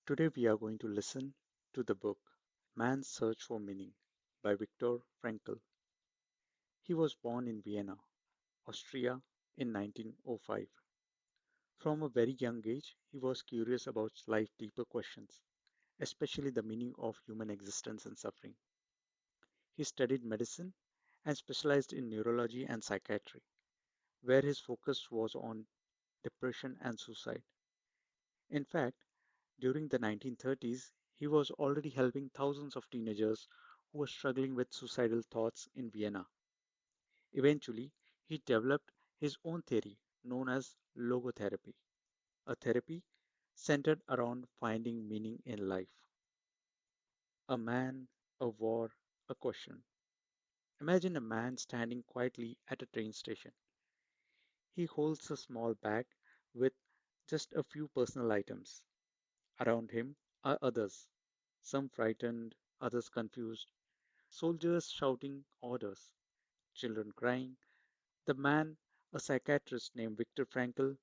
Today we are going to listen to the book Man's Search for Meaning by Viktor Frankl. He was born in Vienna, Austria in 1905. From a very young age, he was curious about life's deeper questions, especially the meaning of human existence and suffering. He studied medicine and specialized in neurology and psychiatry, where his focus was on depression and suicide. In fact, during the 1930s, he was already helping thousands of teenagers who were struggling with suicidal thoughts in Vienna. Eventually, he developed his own theory known as logotherapy, a therapy centered around finding meaning in life. A man, a war, a question. Imagine a man standing quietly at a train station. He holds a small bag with just a few personal items. Around him are others, some frightened, others confused, soldiers shouting orders, children crying. The man, a psychiatrist named Viktor Frankl,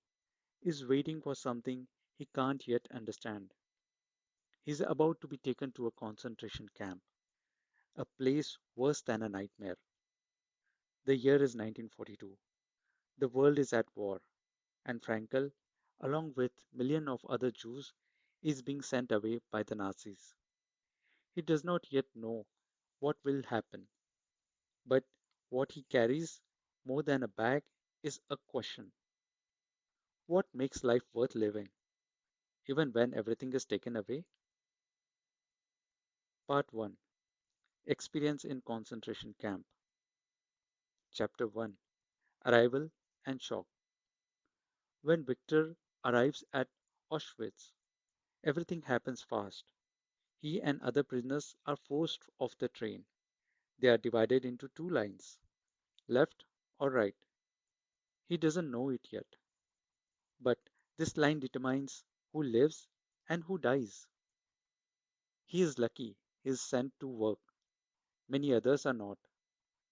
is waiting for something he can't yet understand. He's about to be taken to a concentration camp, a place worse than a nightmare. The year is 1942. The world is at war, and Frankl, along with millions of other Jews, is being sent away by the Nazis. He does not yet know what will happen, but what he carries more than a bag is a question. What makes life worth living, even when everything is taken away? Part 1. Experience in Concentration Camp. Chapter 1. Arrival and Shock. When Victor arrives at Auschwitz, everything happens fast. He and other prisoners are forced off the train. They are divided into two lines, left or right. He doesn't know it yet, but this line determines who lives and who dies. He is lucky he is sent to work. Many others are not.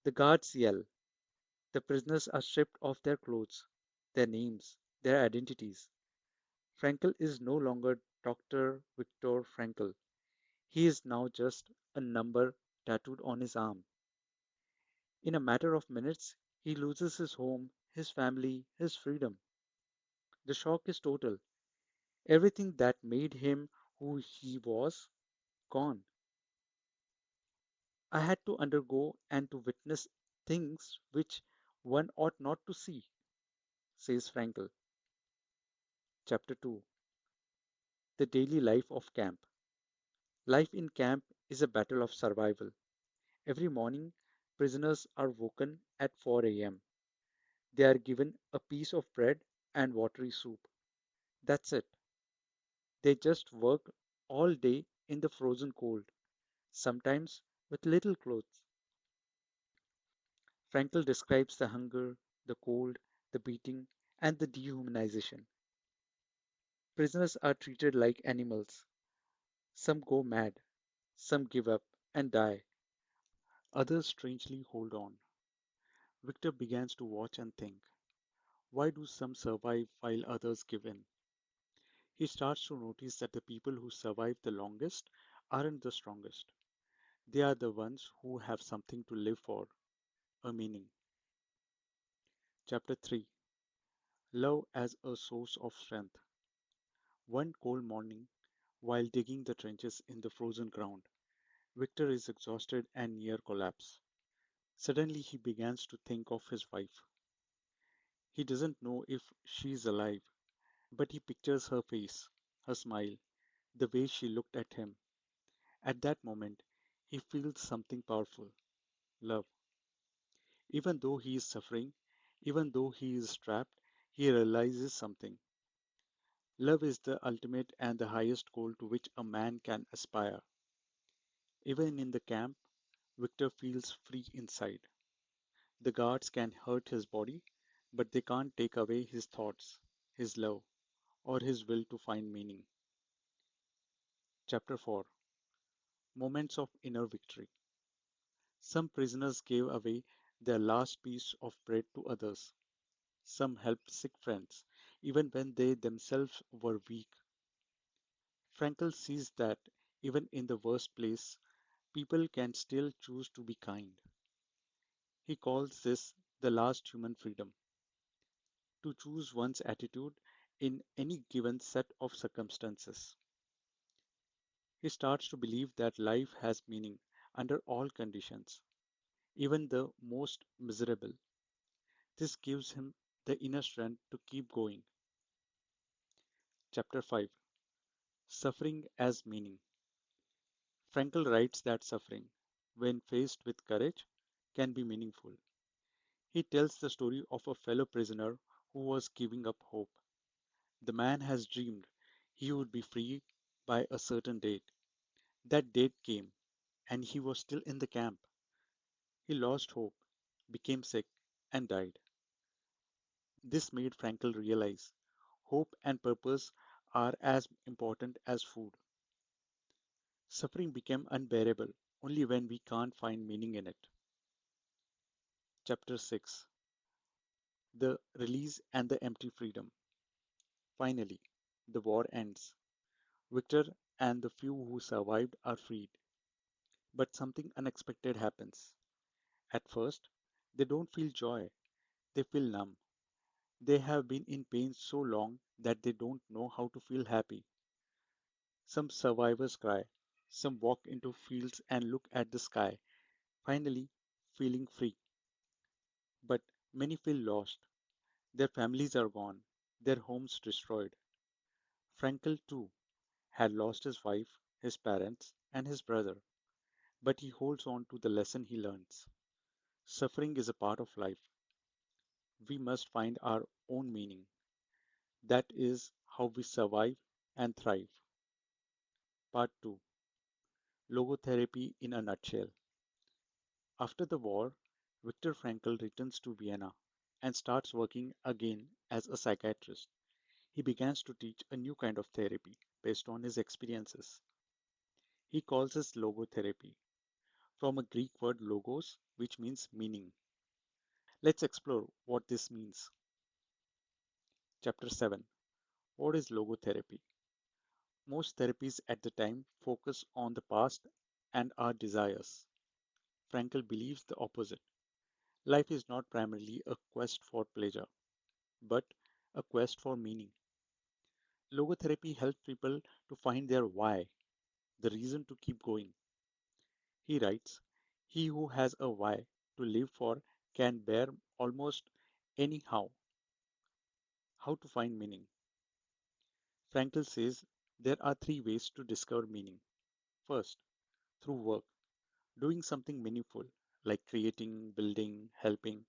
The guards yell. The prisoners are stripped of their clothes, their names, their identities. Frankl is no longer Dr. Viktor Frankl. He is now just a number tattooed on his arm. In a matter of minutes, he loses his home, his family, his freedom. The shock is total. Everything that made him who he was, gone. I had to undergo and to witness things which one ought not to see, says Frankl. Chapter 2. The daily life of camp. Life in camp is a battle of survival. Every morning, prisoners are woken at 4 a.m. They are given a piece of bread and watery soup. That's it. They just work all day in the frozen cold, sometimes with little clothes. Frankl describes the hunger, the cold, the beating, and the dehumanization. Prisoners are treated like animals. Some go mad, some give up and die. Others strangely hold on. Victor begins to watch and think, why do some survive while others give in? He starts to notice that the people who survive the longest aren't the strongest. They are the ones who have something to live for, a meaning. Chapter 3. Love as a source of strength. One cold morning, while digging the trenches in the frozen ground, Victor is exhausted and near collapse. Suddenly he begins to think of his wife. He doesn't know if she is alive, but he pictures her face, her smile, the way she looked at him. At that moment, he feels something powerful, love. Even though he is suffering, even though he is trapped, he realizes something. Love is the ultimate and the highest goal to which a man can aspire. Even in the camp, Victor feels free inside. The guards can hurt his body, but they can't take away his thoughts, his love, or his will to find meaning. Chapter 4. Moments of Inner Victory. Some prisoners gave away their last piece of bread to others. Some helped sick friends, even when they themselves were weak. Frankl sees that even in the worst place, people can still choose to be kind. He calls this the last human freedom, to choose one's attitude in any given set of circumstances. He starts to believe that life has meaning under all conditions, even the most miserable. This gives him the inner strength to keep going. Chapter 5: Suffering as Meaning. Frankl writes that suffering, when faced with courage, can be meaningful. He tells the story of a fellow prisoner who was giving up hope. The man has dreamed he would be free by a certain date. That date came, and he was still in the camp. He lost hope, became sick, and died. This made Frankl realize hope and purpose are as important as food. Suffering became unbearable only when we can't find meaning in it. Chapter 6: The Release and the Empty Freedom. Finally, the war ends. Victor and the few who survived are freed. But something unexpected happens. At first, they don't feel joy, they feel numb. They have been in pain so long that they don't know how to feel happy. Some survivors cry, some walk into fields and look at the sky, finally feeling free. But many feel lost. Their families are gone, their homes destroyed. Frankel, too, had lost his wife, his parents, and his brother, but he holds on to the lesson he learns. Suffering is a part of life. We must find our own meaning. That is how we survive and thrive. Part 2: Logotherapy in a Nutshell. After the war, Viktor Frankl returns to Vienna and starts working again as a psychiatrist. He begins to teach a new kind of therapy based on his experiences. He calls this logotherapy, from a Greek word logos, which means meaning. Let's explore what this means. Chapter 7: What is logotherapy? Most therapies at the time focus on the past and our desires. Frankl believes the opposite. Life is not primarily a quest for pleasure, but a quest for meaning. Logotherapy helps people to find their why, the reason to keep going. He writes, "He who has a why to live for can bear almost any how." How to find meaning? Frankl says there are three ways to discover meaning. First, through work, doing something meaningful like creating, building, helping.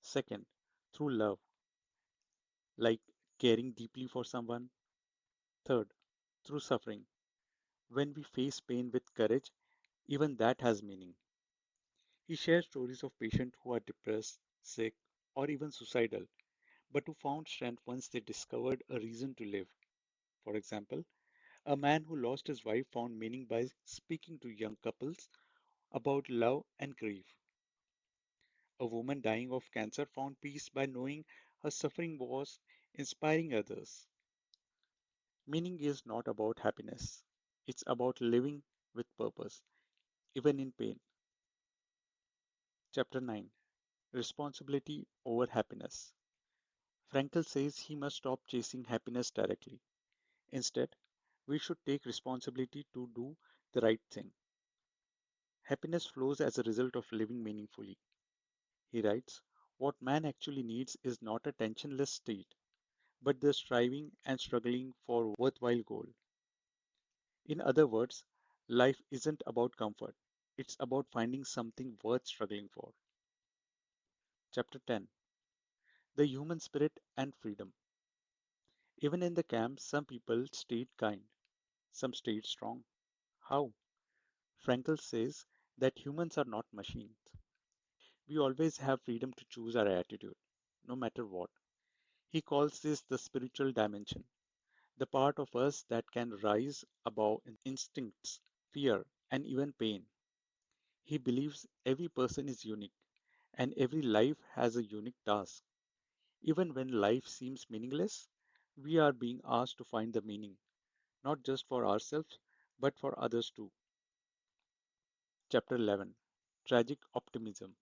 Second, through love, like caring deeply for someone. Third, through suffering. When we face pain with courage, even that has meaning. He shares stories of patients who are depressed, sick, or even suicidal, but who found strength once they discovered a reason to live. For example, a man who lost his wife found meaning by speaking to young couples about love and grief. A woman dying of cancer found peace by knowing her suffering was inspiring others. Meaning is not about happiness, it's about living with purpose, even in pain. Chapter 9: Responsibility over Happiness. Frankl says he must stop chasing happiness directly. Instead, we should take responsibility to do the right thing. Happiness flows as a result of living meaningfully. He writes, "What man actually needs is not a tensionless state, but the striving and struggling for worthwhile goal." In other words, life isn't about comfort, it's about finding something worth struggling for. Chapter 10: The Human Spirit and Freedom. Even in the camp, some people stayed kind, some stayed strong. How? Frankl says that humans are not machines. We always have freedom to choose our attitude, no matter what. He calls this the spiritual dimension, the part of us that can rise above instincts, fear, and even pain. He believes every person is unique, and every life has a unique task. Even when life seems meaningless, we are being asked to find the meaning. not just for ourselves, but for others too. Chapter 11. Tragic Optimism.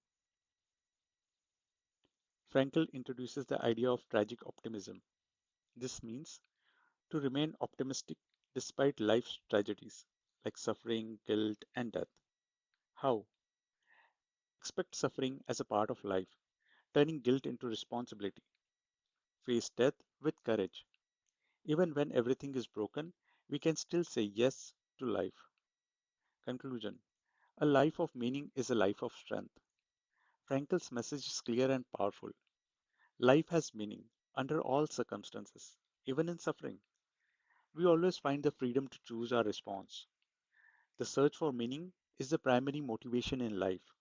Frankl introduces the idea of tragic optimism. This means to remain optimistic despite life's tragedies like suffering, guilt, and death. How? Expect suffering as a part of life, turning guilt into responsibility. Face death with courage. Even when everything is broken, we can still say yes to life. Conclusion. A life of meaning is a life of strength. Frankel's message is clear and powerful. Life has meaning under all circumstances, even in suffering. We always find the freedom to choose our response. The search for meaning is the primary motivation in life.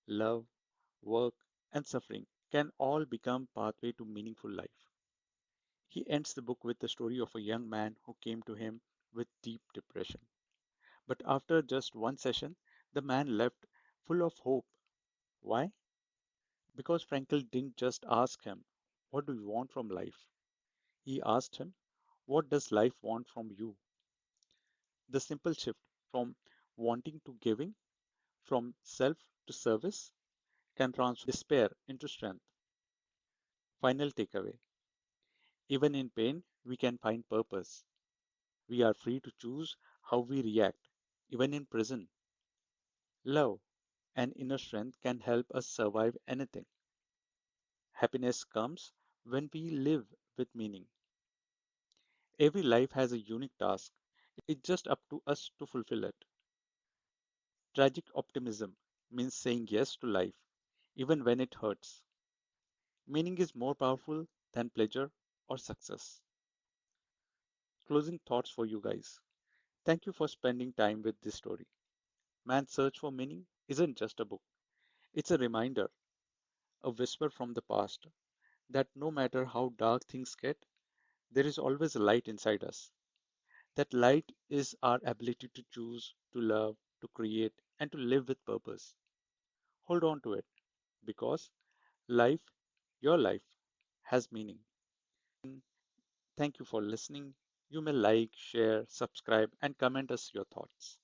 Love, work, and suffering can all become pathway to meaningful life. He ends the book with the story of a young man who came to him with deep depression. But after just one session, the man left full of hope. Why? Because Frankl didn't just ask him, "What do you want from life?" He asked him, "What does life want from you?" The simple shift from wanting to giving, from self to service, can transform despair into strength. Final takeaway. Even in pain, we can find purpose. We are free to choose how we react, even in prison. Love and inner strength can help us survive anything. Happiness comes when we live with meaning. Every life has a unique task. It's just up to us to fulfill it. Tragic optimism means saying yes to life, even when it hurts. Meaning is more powerful than pleasure or success. Closing thoughts for you guys. Thank you for spending time with this story. Man's Search for Meaning isn't just a book, it's a reminder, a whisper from the past, that no matter how dark things get, there is always a light inside us. That light is our ability to choose, to love, to create, and to live with purpose. Hold on to it because life, your life, has meaning. Thank you for listening. You may like, share, subscribe, and comment us your thoughts.